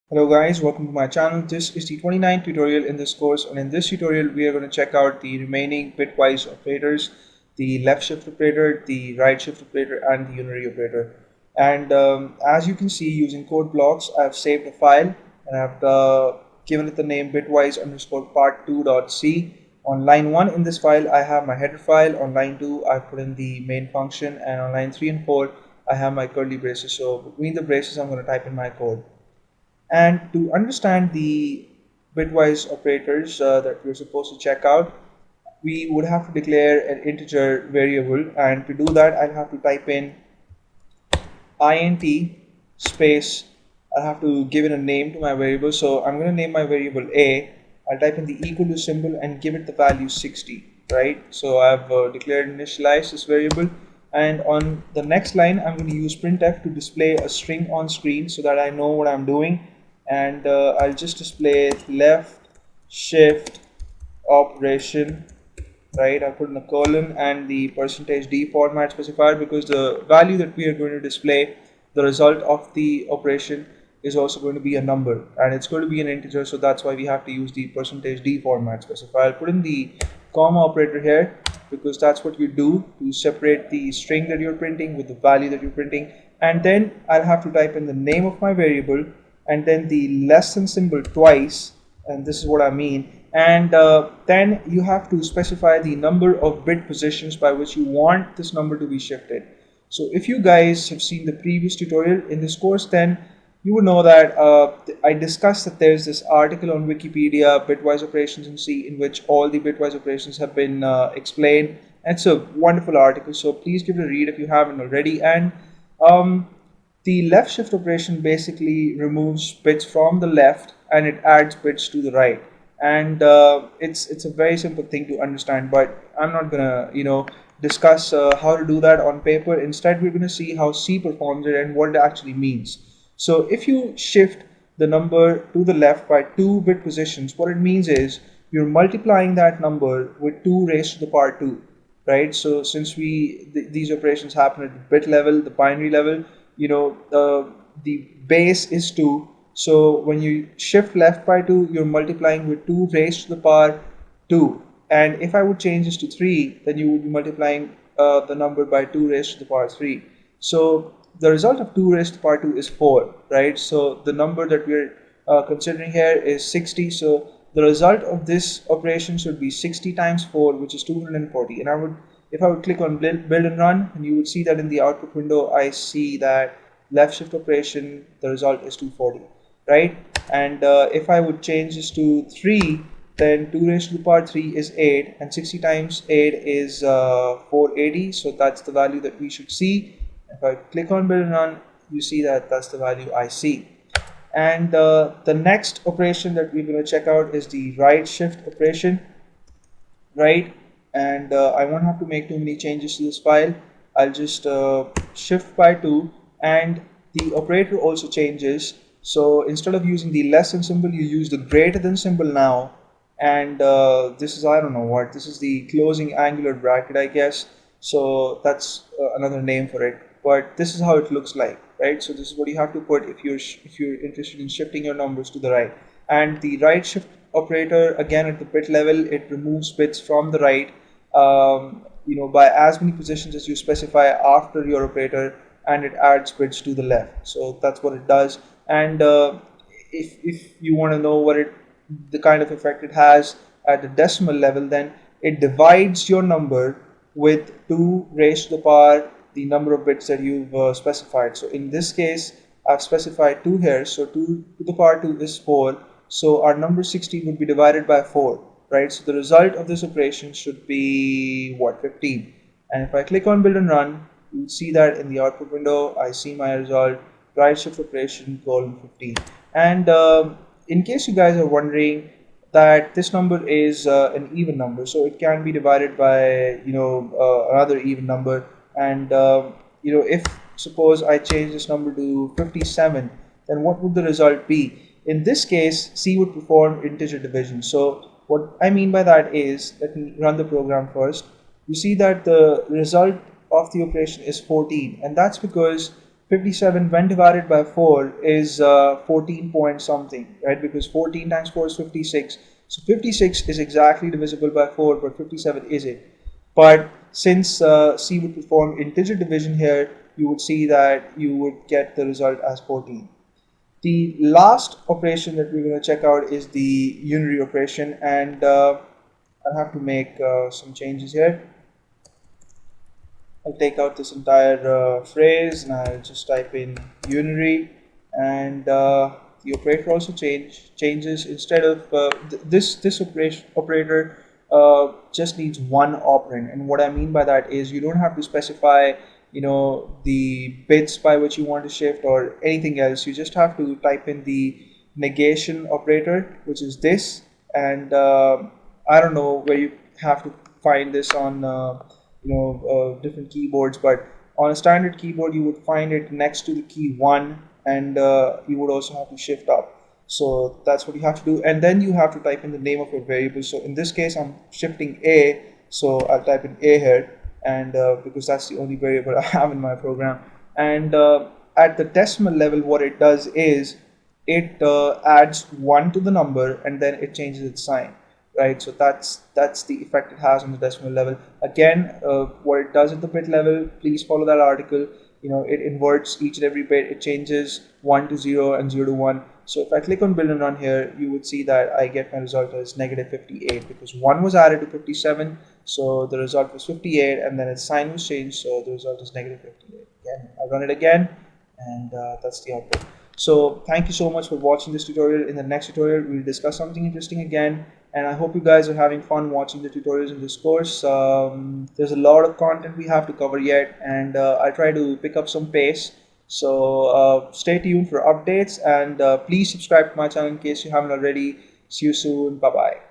Hello guys, welcome to my channel. This is the 29th tutorial in this course, and in this tutorial we are going to check out the remaining bitwise operators, the left shift operator, the right shift operator, and the unary operator. And as you can see, using code blocks, I've saved a file and I've given it the name bitwise underscore part2.c. On line 1 in this file I have my header file, on line 2 I've put in the main function, and on line 3 and 4 I have my curly braces. So between the braces I'm going to type in my code. And to understand the bitwise operators that we're supposed to check out, we would have to declare an integer variable, and to do that I'll have to type in int space. I'll have to give it a name to my variable, so I'm going to name my variable a. I'll type in the equal to symbol and give it the value 60, right? So I've declared initialize this variable, and on the next line I'm going to use printf to display a string on screen so that I know what I'm doing. And I'll just display left shift operation, right? I put in a colon and the %d format specifier, because the value that we are going to display, the result of the operation, is also going to be a number, and it's going to be an integer, so that's why we have to use the %d format specifier. I'll put in the comma operator here because that's what you do to separate the string that you're printing with the value that you're printing. And then I'll have to type in the name of my variable and then the less than symbol twice, and this is what I mean. And then you have to specify the number of bit positions by which you want this number to be shifted. So if you guys have seen the previous tutorial in this course, then you would know that I discussed that there's this article on Wikipedia, Bitwise Operations in C, in which all the bitwise operations have been explained. And it's a wonderful article, so please give it a read if you haven't already. And the left shift operation basically removes bits from the left and it adds bits to the right. And it's a very simple thing to understand, but I'm not gonna discuss how to do that on paper. Instead, we're gonna see how C performs it and what it actually means. So if you shift the number to the left by 2 bit positions, what it means is you're multiplying that number with 2 raised to the power 2, right? So since these operations happen at the bit level, the binary level, the base is 2. So when you shift left by 2, you're multiplying with 2 raised to the power 2. And if I would change this to 3, then you would be multiplying the number by 2 raised to the power 3. So the result of 2 raised to the power 2 is 4, right? So the number that we're considering here is 60. So the result of this operation should be 60 times 4, which is 240. And if I would click on build and run, and you would see that in the output window, I see that left shift operation, the result is 240, right? And if I would change this to 3, then 2 raised to the power 3 is 8, and 60 times 8 is 480. So that's the value that we should see. If I click on build and run, you see that that's the value I see. And the next operation that we're going to check out is the right shift operation, right? And I won't have to make too many changes to this file. I'll just shift by 2, and the operator also changes. So instead of using the less than symbol, you use the greater than symbol now. And this is, I don't know what, this is the closing angular bracket, I guess. So that's another name for it, but this is how it looks like, right? So this is what you have to put if you're interested in shifting your numbers to the right. And the right shift operator, again at the bit level, it removes bits from the right by as many positions as you specify after your operator, and it adds bits to the left. So that's what it does. And if you want to know what the kind of effect it has at the decimal level, then it divides your number with 2 raised to the power the number of bits that you've specified. So in this case, I've specified 2 here, so 2 to the power 2 is 4. So our number 60 would be divided by 4, right? So the result of this operation should be what, 15. And if I click on build and run, you will see that in the output window I see my result, right shift operation colon 15. And in case you guys are wondering, that this number is an even number, so it can be divided by another even number. And if suppose I change this number to 57, then what would the result be? In this case, C would perform integer division. So what I mean by that is, let me run the program first. You see that the result of the operation is 14, and that's because 57 when divided by 4 is 14 point something, right? Because 14 times 4 is 56. So 56 is exactly divisible by 4, but 57 isn't. But since C would perform integer division here, you would see that you would get the result as 14. The last operation that we're going to check out is the unary operation, and I'll have to make some changes here. I'll take out this entire phrase and I'll just type in unary, and the operator also changes. Instead of this operator just needs one operand, and what I mean by that is you don't have to specify the bits by which you want to shift or anything else. You just have to type in the negation operator, which is this, and I don't know where you have to find this on different keyboards, but on a standard keyboard you would find it next to the key 1, and you would also have to shift up. So that's what you have to do, and then you have to type in the name of your variable. So in this case I'm shifting A, so I'll type in A here, and because that's the only variable I have in my program. And at the decimal level, what it does is it adds 1 to the number and then it changes its sign, right? So that's the effect it has on the decimal level. Again, what it does at the bit level, please follow that article. It inverts each and every bit. It changes 1 to 0 and 0 to 1. So if I click on build and run here, you would see that I get my result as negative 58 because 1 was added to 57, so the result was 58, and then its sign was changed, so the result is negative 58. Again, I'll run it again, and that's the output. So thank you so much for watching this tutorial. In the next tutorial, we'll discuss something interesting again, and I hope you guys are having fun watching the tutorials in this course. There's a lot of content we have to cover yet, and I try to pick up some pace. So stay tuned for updates, and please subscribe to my channel in case you haven't already. See you soon. Bye bye.